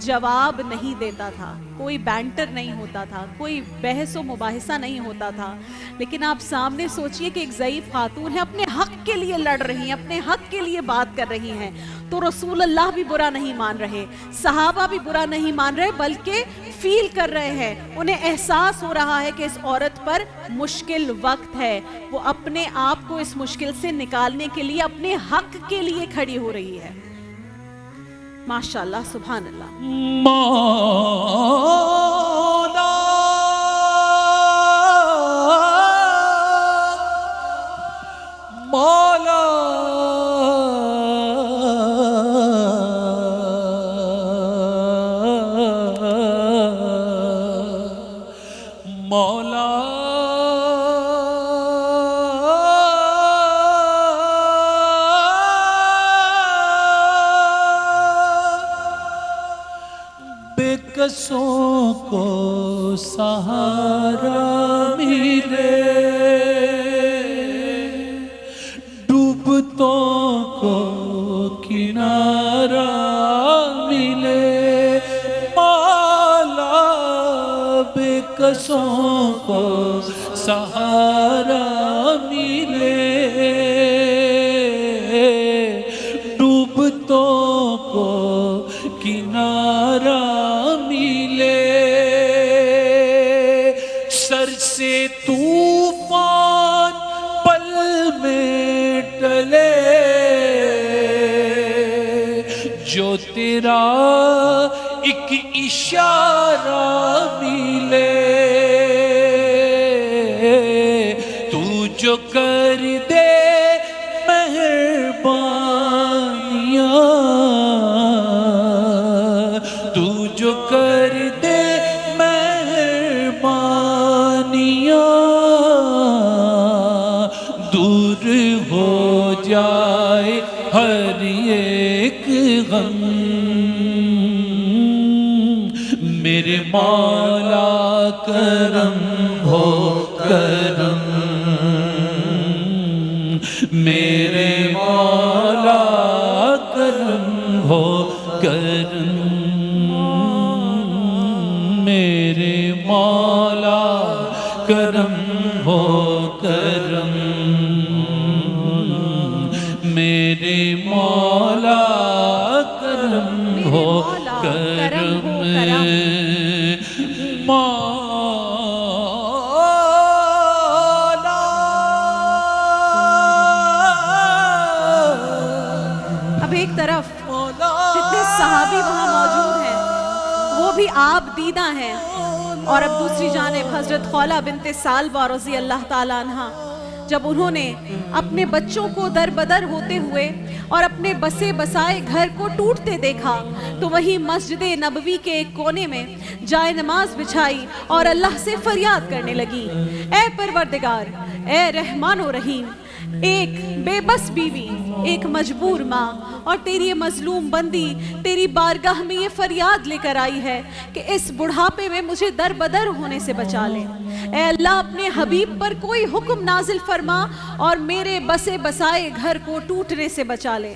جواب نہیں دیتا تھا، کوئی بینٹر نہیں ہوتا تھا، کوئی بحث و مباحثہ نہیں ہوتا تھا. لیکن آپ سامنے سوچئے کہ ایک ضعیف خاتون ہے، اپنے حق کے لیے لڑ رہی ہیں، اپنے حق کے لیے بات کر رہی ہیں، تو رسول اللہ بھی برا نہیں مان رہے، صحابہ بھی برا نہیں مان رہے، بلکہ فیل کر رہے ہیں، انہیں احساس ہو رہا ہے کہ اس عورت پر مشکل وقت ہے، وہ اپنے آپ کو اس مشکل سے نکالنے کے لیے اپنے حق کے لیے کھڑی ہو رہی ہے. ماشاءاللہ، سبحان اللہ. مولا مولا مولا بےکسوں کو سہارا ملے، ڈوبتوں کو کنارہ ملے. مولا بےکسوں کو سہارا ملے، ڈوبتوں کو کنارہ ملے. سر سے طوفان پل میں ٹلے، جو تیرا ایک اشارہ ملے. تو جو کر دے مہربانیاں، تو جو کر دے مہربانیاں، دور ہو جائے ہر ایک غم. میرے مولا کرم ہو کرم، میرے مولا کرم ہو کرم، میرے مولا کرم ہو کرم، میرے مولا کرم ہو کرم. اب ایک طرف جتنے صحابی وہاں موجود ہیں وہ بھی آپ دیدہ ہیں، اور اب دوسری جانب حضرت خولہ بنت ثعلبہ رضی اللہ تعالیٰ عنہ، جب انہوں نے اپنے بچوں کو در بدر ہوتے ہوئے اور اپنے بسے بسائے گھر کو ٹوٹتے دیکھا، تو وہی مسجد نبوی کے ایک کونے میں جائے نماز بچھائی اور اللہ سے فریاد کرنے لگی، اے پروردگار، اے رحمان و رحیم، ایک بے بس بیوی، ایک مجبور ماں اور تیری مظلوم بندی تیری بارگاہ میں یہ فریاد لے کر آئی ہے کہ اس بڑھاپے میں مجھے در بدر ہونے سے بچا لے. اے اللہ، اپنے حبیب پر کوئی حکم نازل فرما اور میرے بسے بسائے گھر کو ٹوٹنے سے بچا لے.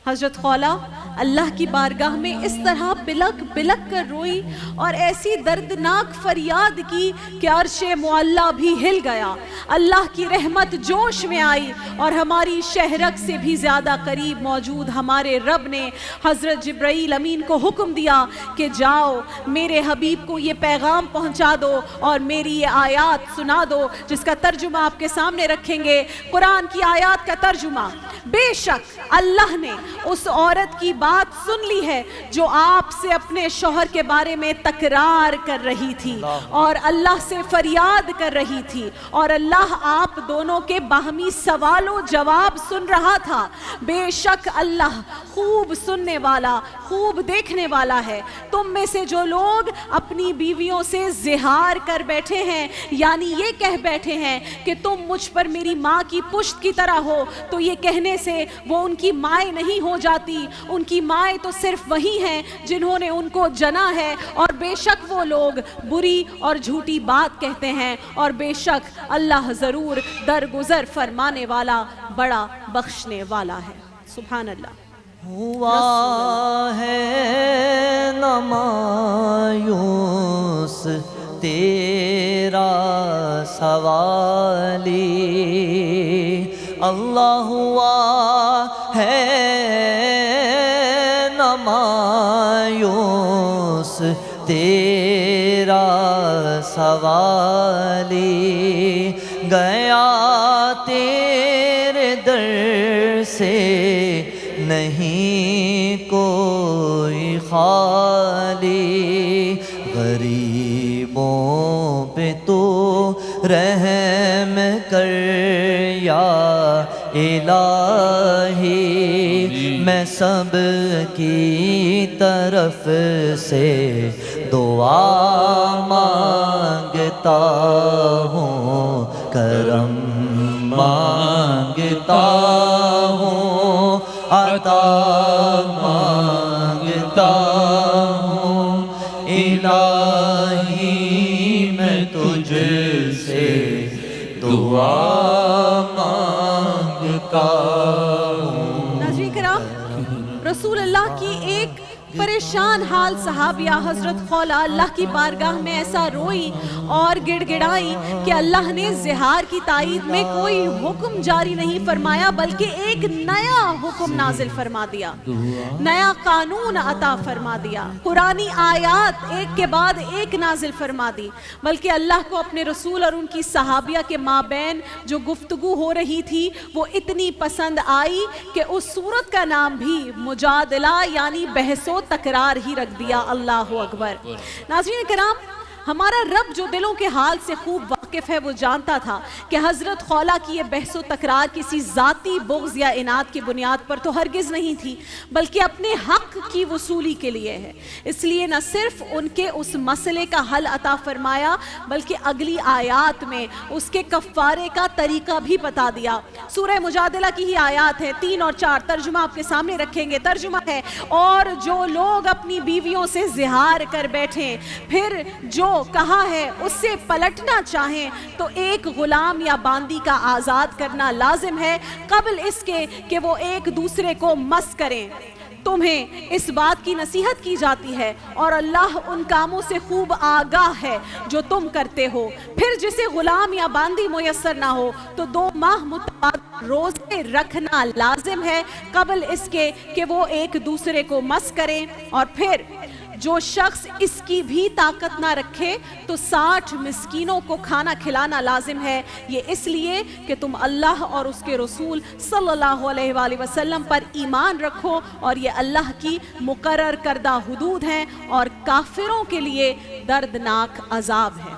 حضرت خولہ اللہ کی بارگاہ میں اس طرح بلک بلک کر روئی اور ایسی دردناک فریاد کی کہ عرش معلیٰ بھی ہل گیا. اللہ کی رحمت جوش میں آئی اور ہماری شہرک سے بھی زیادہ قریب موجود ہمارے رب نے حضرت جبرائیل امین کو حکم دیا کہ جاؤ میرے حبیب کو یہ پیغام پہنچا دو اور میری یہ آیات سنا دو، جس کا ترجمہ آپ کے سامنے رکھیں گے. قرآن کی آیات کا ترجمہ: بے شک اللہ نے اس عورت کی بات سن لی ہے جو آپ سے اپنے شوہر کے بارے میں تکرار کر رہی تھی اور اللہ سے فریاد کر رہی تھی، اور اللہ آپ دونوں کے باہمی سوال و جواب سن رہا تھا. بے شک اللہ خوب سننے والا، خوب دیکھنے والا ہے. تم میں سے جو لوگ اپنی بیویوں سے زہار کر بیٹھے ہیں، یعنی یہ کہہ بیٹھے ہیں کہ تم مجھ پر میری ماں کی پشت کی طرح ہو، تو یہ کہنے سے وہ ان کی مائیں نہیں ہو جاتی. ان کی مائیں تو صرف وہی ہیں جنہوں نے ان کو جنا ہے، اور بے شک وہ لوگ بری اور جھوٹی بات کہتے ہیں، اور بے شک اللہ ضرور درگزر فرمانے والا، بڑا بخشنے والا ہے. سبحان اللہ. ہوا ہے نہ مایوس تیرا سوالی، اللہ ہوا ہے نہ مایوس تیرا سوالی، گیا تیرے در سے نہیں کوئی خالی، غریبوں پہ تو رحم کر یا الہی، میں سب کی طرف سے دعا مانگتا ہوں، کرم مانگتا ہوں، عطا مانگتا ہوں، الہی میں تجھ سے دعا مانگتا ہوں۔ ناظرین کرام، رسول اللہ کی ایک پریشان حال صحابیہ حضرت خولہ اللہ کی بارگاہ میں ایسا روئی اور گڑ گڑائی کہ اللہ نے زہار کی تائید میں کوئی حکم جاری نہیں فرمایا، بلکہ ایک نیا حکم نازل فرما دیا، نیا قانون عطا فرما دیا، قرآنی آیات ایک کے بعد ایک نازل فرما دی، بلکہ اللہ کو اپنے رسول اور ان کی صحابیہ کے مابین جو گفتگو ہو رہی تھی وہ اتنی پسند آئی کہ اس سورت کا نام بھی مجادلہ یعنی بحث و تکرار ہی رکھ دیا۔ اللہ اکبر۔ ناظرین کرام، ہمارا رب جو دلوں کے حال سے خوب واقف ہے وہ جانتا تھا کہ حضرت خولہ کی یہ بحث و تکرار کسی ذاتی بغض یا اناد کی بنیاد پر تو ہرگز نہیں تھی، بلکہ اپنے حق کی وصولی کے لیے ہے۔ اس لیے نہ صرف ان کے اس مسئلے کا حل عطا فرمایا بلکہ اگلی آیات میں اس کے کفارے کا طریقہ بھی بتا دیا۔ سورہ مجادلہ کی ہی آیات ہے 3 اور 4، ترجمہ آپ کے سامنے رکھیں گے۔ ترجمہ ہے، اور جو لوگ اپنی بیویوں سے زہار کر بیٹھیں پھر جو کہا ہے اس سے پلٹنا چاہیں تو ایک غلام یا باندی کا آزاد کرنا لازم ہے قبل اس کے کہ وہ ایک دوسرے کو مس کریں۔ تمہیں اس بات کی نصیحت کی جاتی ہے اور اللہ ان کاموں سے خوب آگاہ ہے جو تم کرتے ہو۔ پھر جسے غلام یا باندی میسر نہ ہو تو 2 ماہ متبادل روزے رکھنا لازم ہے قبل اس کے کہ وہ ایک دوسرے کو مس کریں۔ اور پھر جو شخص اس کی بھی طاقت نہ رکھے تو 60 مسکینوں کو کھانا کھلانا لازم ہے، یہ اس لیے کہ تم اللہ اور اس کے رسول صلی اللہ علیہ وآلہ وسلم پر ایمان رکھو، اور یہ اللہ کی مقرر کردہ حدود ہیں اور کافروں کے لیے دردناک عذاب ہے۔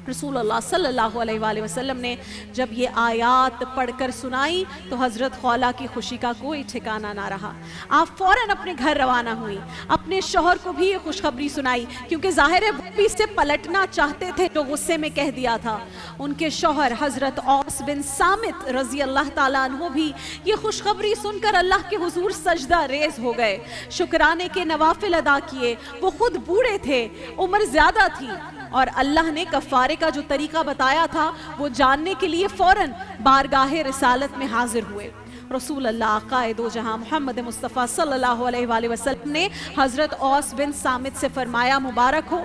رسول اللہ صلی اللہ علیہ وآلہ وسلم نے جب یہ آیات پڑھ کر سنائی تو حضرت خولہ کی خوشی کا کوئی ٹھکانہ نہ رہا۔ آپ فوراً اپنے گھر روانہ ہوئی، اپنے شوہر کو بھی یہ خوشخبری سنائی، کیونکہ ظاہر ہے وہ بھی اس سے پلٹنا چاہتے تھے جو غصے میں کہہ دیا تھا۔ ان کے شوہر حضرت اوس بن صامت رضی اللہ تعالیٰ عنہ بھی یہ خوشخبری سن کر اللہ کے حضور سجدہ ریز ہو گئے، شکرانے کے نوافل ادا کیے۔ وہ خود بوڑھے تھے، عمر زیادہ تھی، اور اللہ نے کفارے کا جو طریقہ بتایا تھا وہ جاننے کے لیے فوراً بارگاہ رسالت میں حاضر ہوئے۔ رسول اللہ قائد و جہاں محمد مصطفیٰ صلی اللہ علیہ وآلہ وسلم نے حضرت اوس بن صامت سے فرمایا، مبارک ہو،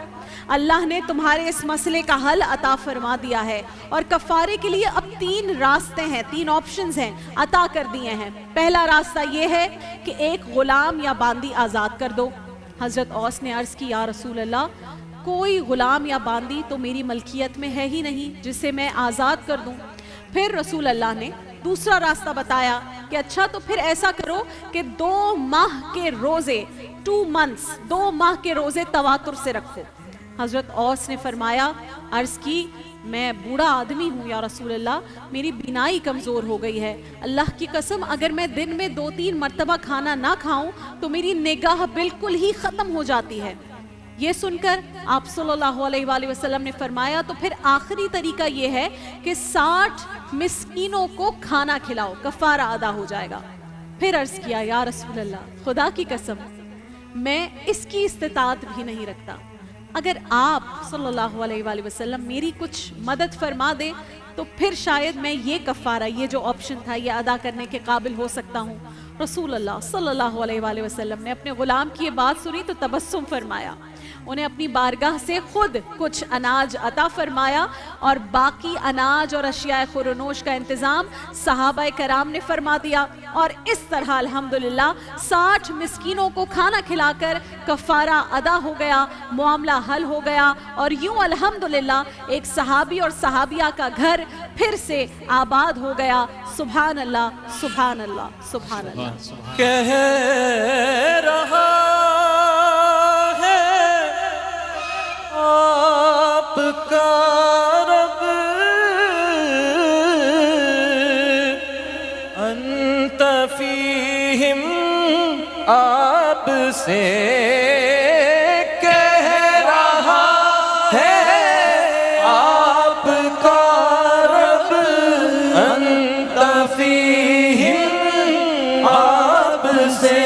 اللہ نے تمہارے اس مسئلے کا حل عطا فرما دیا ہے، اور کفارے کے لیے اب 3 راستے ہیں، 3 آپشنز ہیں، عطا کر دیے ہیں۔ پہلا راستہ یہ ہے کہ ایک غلام یا باندی آزاد کر دو۔ حضرت اوس نے عرض کی، یا رسول اللہ، کوئی غلام یا باندی تو میری ملکیت میں ہے ہی نہیں جسے میں آزاد کر دوں۔ پھر رسول اللہ نے دوسرا راستہ بتایا کہ اچھا تو پھر ایسا کرو کہ 2 ماہ کے روزے 2 months 2 ماہ کے روزے تواتر سے رکھو۔ حضرت اوس نے فرمایا، عرض کی، میں بوڑھا آدمی ہوں یا رسول اللہ، میری بینائی کمزور ہو گئی ہے، اللہ کی قسم اگر میں دن میں 2-3 مرتبہ کھانا نہ کھاؤں تو میری نگاہ بالکل ہی ختم ہو جاتی ہے۔ یہ سن کر آپ صلی اللہ علیہ وآلہ وسلم نے فرمایا، تو پھر آخری طریقہ یہ ہے کہ 60 مسکینوں کو کھانا کھلاؤ، کفارہ ادا ہو جائے گا۔ پھر عرض کیا، یا رسول اللہ، خدا کی قسم میں اس کی استطاعت بھی نہیں رکھتا، اگر آپ صلی اللہ علیہ وآلہ وسلم میری کچھ مدد فرما دے تو پھر شاید میں یہ کفارہ، یہ جو آپشن تھا، یہ ادا کرنے کے قابل ہو سکتا ہوں۔ رسول اللہ صلی اللہ علیہ وآلہ وسلم نے اپنے غلام کی یہ بات سنی تو تبسم فرمایا، انہیں اپنی بارگاہ سے خود کچھ اناج عطا فرمایا اور باقی اناج اور اشیاء خورنوش کا انتظام صحابہ کرام نے فرما دیا، اور اس طرح الحمدللہ 60 مسکینوں کو کھانا کھلا کر کفارہ ادا ہو گیا، معاملہ حل ہو گیا، اور یوں الحمدللہ ایک صحابی اور صحابیہ کا گھر پھر سے آباد ہو گیا۔ سبحان اللہ سبحان اللہ سبحان اللہ۔ کہہ رہا ہے آپ کا رب انت فیہم، آپ سے کہہ رہا ہے آپ کا رب انت فیہم، آپ سے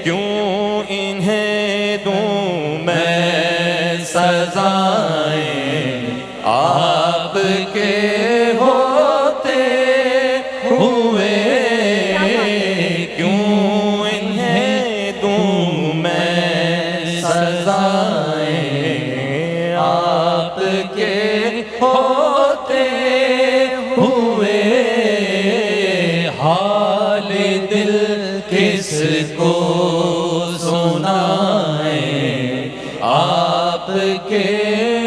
کیوں انہیں دوں میں سزائیں، آپ کے ہوتے ہوئے کیوں انہیں دوں میں سزائیں، آپ کے ہوتے ہوئے حال دل کس کو سنائیں، آپ کے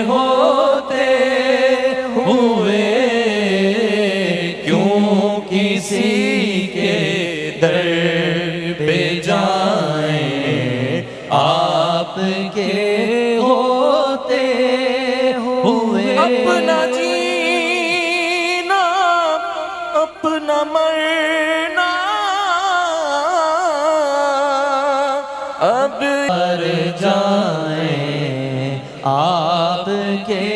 ہوتے ہوئے کیوں کسی کے در پہ جائیں، آپ کے ہوتے ہوئے اپنا جینا اپنا مرنا اب مر جائیں، آپ کے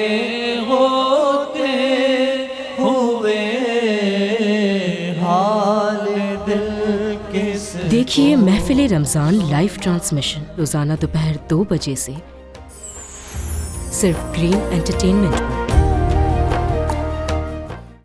ہوتے ہوئے حال دل کس۔ دیکھیے محفل رمضان لائیو ٹرانسمیشن روزانہ دوپہر 2 بجے سے صرف گرین انٹرٹینمنٹ پر۔